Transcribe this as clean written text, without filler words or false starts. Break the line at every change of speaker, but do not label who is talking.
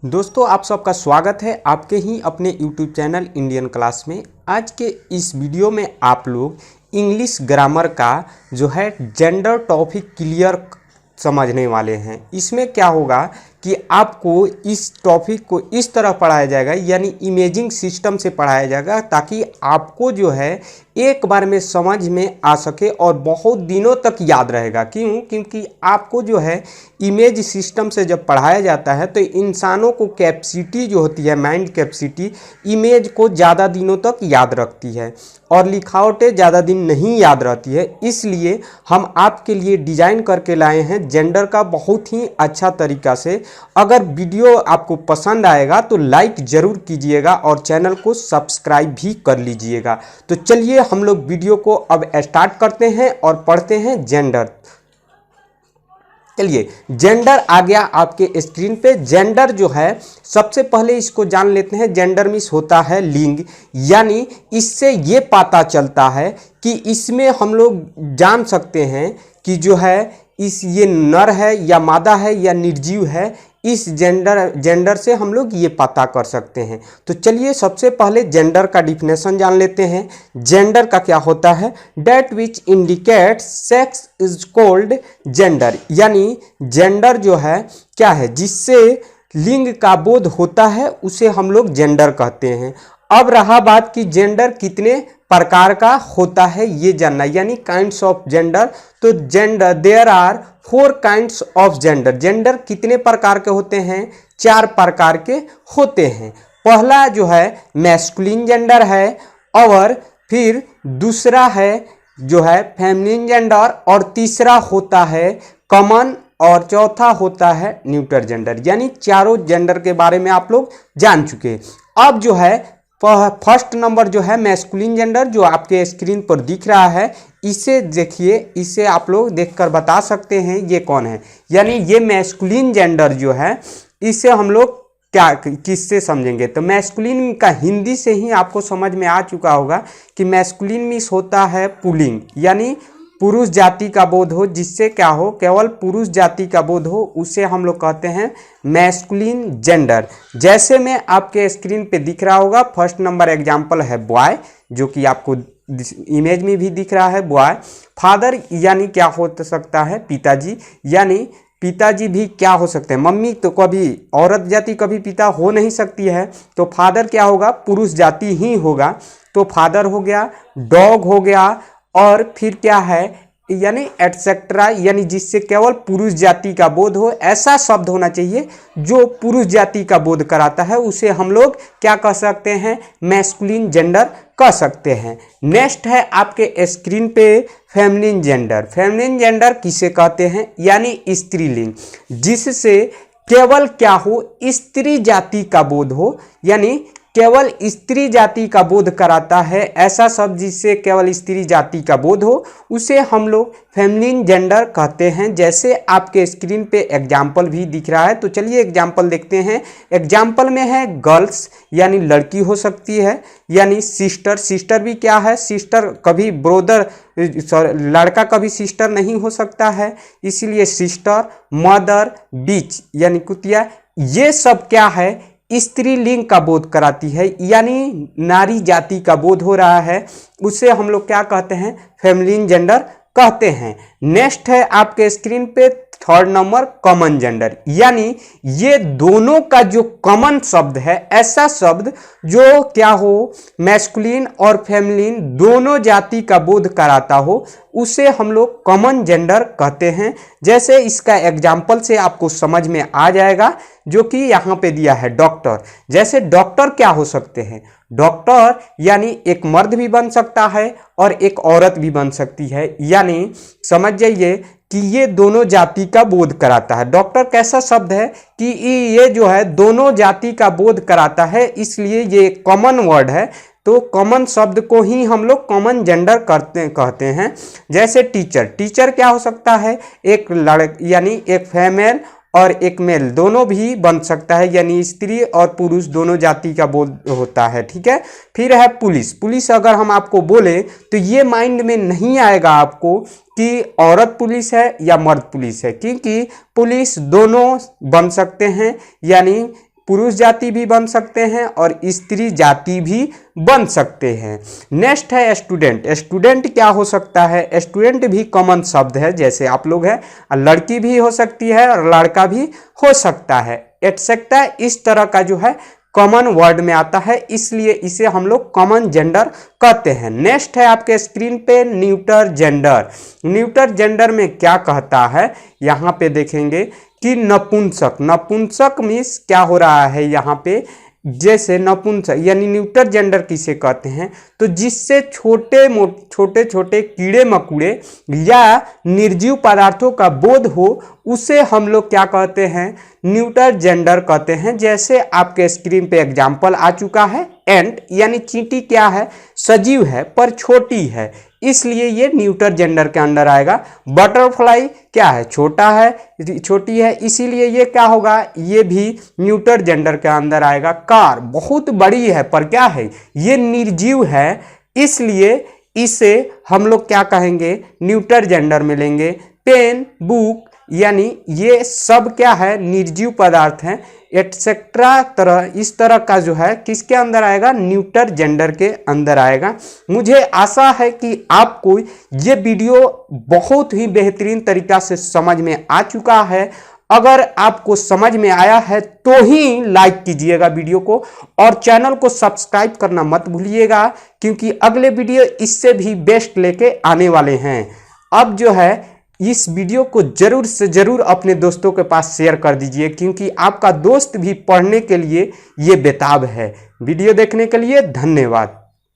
दोस्तों आप सबका स्वागत है आपके ही अपने YouTube चैनल इंडियन क्लास में। आज के इस वीडियो में आप लोग इंग्लिश ग्रामर का जो है जेंडर टॉपिक क्लियर समझने वाले हैं। इसमें क्या होगा कि आपको इस टॉपिक को इस तरह पढ़ाया जाएगा, यानी इमेजिंग सिस्टम से पढ़ाया जाएगा, ताकि आपको जो है एक बार में समझ में आ सके और बहुत दिनों तक याद रहेगा। क्यों? क्योंकि आपको जो है इमेज सिस्टम से जब पढ़ाया जाता है तो इंसानों को कैपेसिटी जो होती है, माइंड कैपेसिटी, इमेज को ज़्यादा दिनों तक याद रखती है और लिखावटें ज़्यादा दिन नहीं याद रहती है। इसलिए हम आपके लिए डिज़ाइन करके लाए हैं जेंडर का बहुत ही अच्छा तरीका से। अगर वीडियो आपको पसंद आएगा तो लाइक ज़रूर कीजिएगा और चैनल को सब्सक्राइब भी कर लीजिएगा। तो चलिए हम लोग वीडियो को अब स्टार्ट करते हैं और पढ़ते हैं जेंडर। चलिए, जेंडर आ गया आपके स्क्रीन पे। जेंडर जो है, सबसे पहले इसको जान लेते हैं। जेंडर मीन्स होता है लिंग, यानी इससे ये पता चलता है कि इसमें हम लोग जान सकते हैं कि जो है ये नर है या मादा है या निर्जीव है। इस जेंडर से हम लोग ये पता कर सकते हैं। तो चलिए सबसे पहले जेंडर का डिफिनेशन जान लेते हैं। जेंडर का क्या होता है? That which indicate sex is called gender, यानी जेंडर जो है क्या है, जिससे लिंग का बोध होता है उसे हम लोग जेंडर कहते हैं। अब रहा बात कि जेंडर कितने प्रकार का होता है ये जानना, यानी काइंड्स ऑफ जेंडर। तो gender, there are 4 kinds of gender. Gender कितने प्रकार के होते हैं? 4 प्रकार के होते हैं। पहला जो है मैस्कुलिन जेंडर है, और फिर दूसरा है जो है फेमिनिन जेंडर, और तीसरा होता है कॉमन, और चौथा होता है न्यूट्रल जेंडर। यानी चारों जेंडर के बारे में आप लोग जान चुके। अब जो है फर्स्ट नंबर जो है मैस्कुलिन जेंडर, जो आपके स्क्रीन पर दिख रहा है, इसे देखिए, इसे आप लोग देखकर बता सकते हैं ये कौन है। यानी ये मैस्कुलिन जेंडर जो है, इसे हम लोग क्या किससे समझेंगे? तो मैस्कुलिन का हिंदी से ही आपको समझ में आ चुका होगा कि मैस्कुलिन मीन्स होता है पुल्लिंग, यानी पुरुष जाति का बोध हो, जिससे क्या हो, केवल पुरुष जाति का बोध हो, उसे हम लोग कहते हैं मैस्कुलिन जेंडर। जैसे में आपके स्क्रीन पे दिख रहा होगा, फर्स्ट नंबर एग्जांपल है बॉय, जो कि आपको इमेज में भी दिख रहा है बॉय। फादर यानी क्या हो सकता है? पिताजी, यानी पिताजी भी क्या हो सकते हैं? मम्मी तो कभी औरत जाति कभी पिता हो नहीं सकती है, तो फादर क्या होगा? पुरुष जाति ही होगा। तो फादर हो गया, डॉग हो गया, और फिर क्या है, यानी एटसेट्रा, यानी जिससे केवल पुरुष जाति का बोध हो। ऐसा शब्द होना चाहिए जो पुरुष जाति का बोध कराता है, उसे हम लोग क्या कह सकते हैं? मैस्कुलिन जेंडर कह सकते हैं। नेक्स्ट है आपके स्क्रीन पे फेमिनिन जेंडर। फेमिनिन जेंडर किसे कहते हैं? यानी स्त्रीलिंग, जिससे केवल क्या हो, स्त्री जाति का बोध हो, यानी केवल स्त्री जाति का बोध कराता है। ऐसा शब्द जिससे केवल स्त्री जाति का बोध हो, उसे हम लोग फेमिनिन जेंडर कहते हैं। जैसे आपके स्क्रीन पे एग्जाम्पल भी दिख रहा है, तो चलिए एग्जाम्पल देखते हैं। एग्जाम्पल में है गर्ल्स, यानी लड़की हो सकती है, यानी सिस्टर। सिस्टर भी क्या है? सिस्टर कभी ब्रोदर, लड़का कभी सिस्टर नहीं हो सकता है, इसीलिए सिस्टर। मदर, बीच यानी कुतिया, ये सब क्या है? स्त्रीलिंग का बोध कराती है, यानी नारी जाति का बोध हो रहा है, उसे हम लोग क्या कहते हैं? फेमिनिन जेंडर कहते हैं। नेक्स्ट है आपके स्क्रीन पे थर्ड नंबर कॉमन जेंडर, यानी ये दोनों का जो कॉमन शब्द है, ऐसा शब्द जो क्या हो, मैस्कुलिन और फेमिनिन दोनों जाति का बोध कराता हो, उसे हम लोग कॉमन जेंडर कहते हैं। जैसे इसका एग्जाम्पल से आपको समझ में आ जाएगा, जो कि यहाँ पे दिया है डॉक्टर। जैसे डॉक्टर क्या हो सकते हैं? डॉक्टर यानी एक मर्द भी बन सकता है और एक औरत भी बन सकती है, यानी समझ जाइए कि ये दोनों जाति का बोध कराता है। डॉक्टर कैसा शब्द है कि ये जो है दोनों जाति का बोध कराता है, इसलिए ये कॉमन वर्ड है। तो कॉमन शब्द को ही हम लोग कॉमन जेंडर कहते हैं। जैसे टीचर, टीचर क्या हो सकता है? एक यानी एक फीमेल और एक मेल दोनों भी बन सकता है, यानी स्त्री और पुरुष दोनों जाति का बोध होता है। ठीक है। फिर है पुलिस। पुलिस अगर हम आपको बोले तो ये माइंड में नहीं आएगा आपको कि औरत पुलिस है या मर्द पुलिस है, क्योंकि पुलिस दोनों बन सकते हैं, यानी पुरुष जाति भी बन सकते हैं और स्त्री जाति भी बन सकते हैं। नेक्स्ट है स्टूडेंट। स्टूडेंट क्या हो सकता है? स्टूडेंट भी कॉमन शब्द है, जैसे आप लोग हैं, लड़की भी हो सकती है और लड़का भी हो सकता है, एटसेट्रा इस तरह का जो है कॉमन वर्ड में आता है, इसलिए इसे हम लोग कॉमन जेंडर कहते हैं। नेक्स्ट है आपके स्क्रीन पे न्यूटर जेंडर। न्यूटर जेंडर में क्या कहता है, यहाँ पे देखेंगे कि नपुंसक। नपुंसक मीन्स क्या हो रहा है यहाँ पे, जैसे नपुंसक यानी न्यूटर जेंडर किसे कहते हैं, तो जिससे छोटे छोटे कीड़े मकोड़े या निर्जीव पदार्थों का बोध हो, उसे हम लोग क्या कहते हैं, न्यूटर जेंडर कहते हैं। जैसे आपके स्क्रीन पे एग्जाम्पल आ चुका है, एंट यानी चींटी क्या है, सजीव है पर छोटी है, इसलिए ये न्यूटर जेंडर के अंदर आएगा। बटरफ्लाई क्या है, छोटा है, छोटी है, इसीलिए ये क्या होगा, ये भी न्यूटर जेंडर के अंदर आएगा। कार बहुत बड़ी है पर क्या है, ये निर्जीव है, इसलिए इसे हम लोग क्या कहेंगे, न्यूटर जेंडर में लेंगे। पेन, बुक यानी ये सब क्या है, निर्जीव पदार्थ हैं, एटसेट्रा तरह इस तरह का जो है किसके अंदर आएगा, न्यूटर जेंडर के अंदर आएगा। मुझे आशा है कि आपको ये वीडियो बहुत ही बेहतरीन तरीका से समझ में आ चुका है। अगर आपको समझ में आया है तो ही लाइक कीजिएगा वीडियो को, और चैनल को सब्सक्राइब करना मत भूलिएगा, क्योंकि अगले वीडियो इससे भी बेस्ट लेके आने वाले हैं। अब जो है इस वीडियो को जरूर से जरूर अपने दोस्तों के पास शेयर कर दीजिए, क्योंकि आपका दोस्त भी पढ़ने के लिए ये बेताब है। वीडियो देखने के लिए धन्यवाद।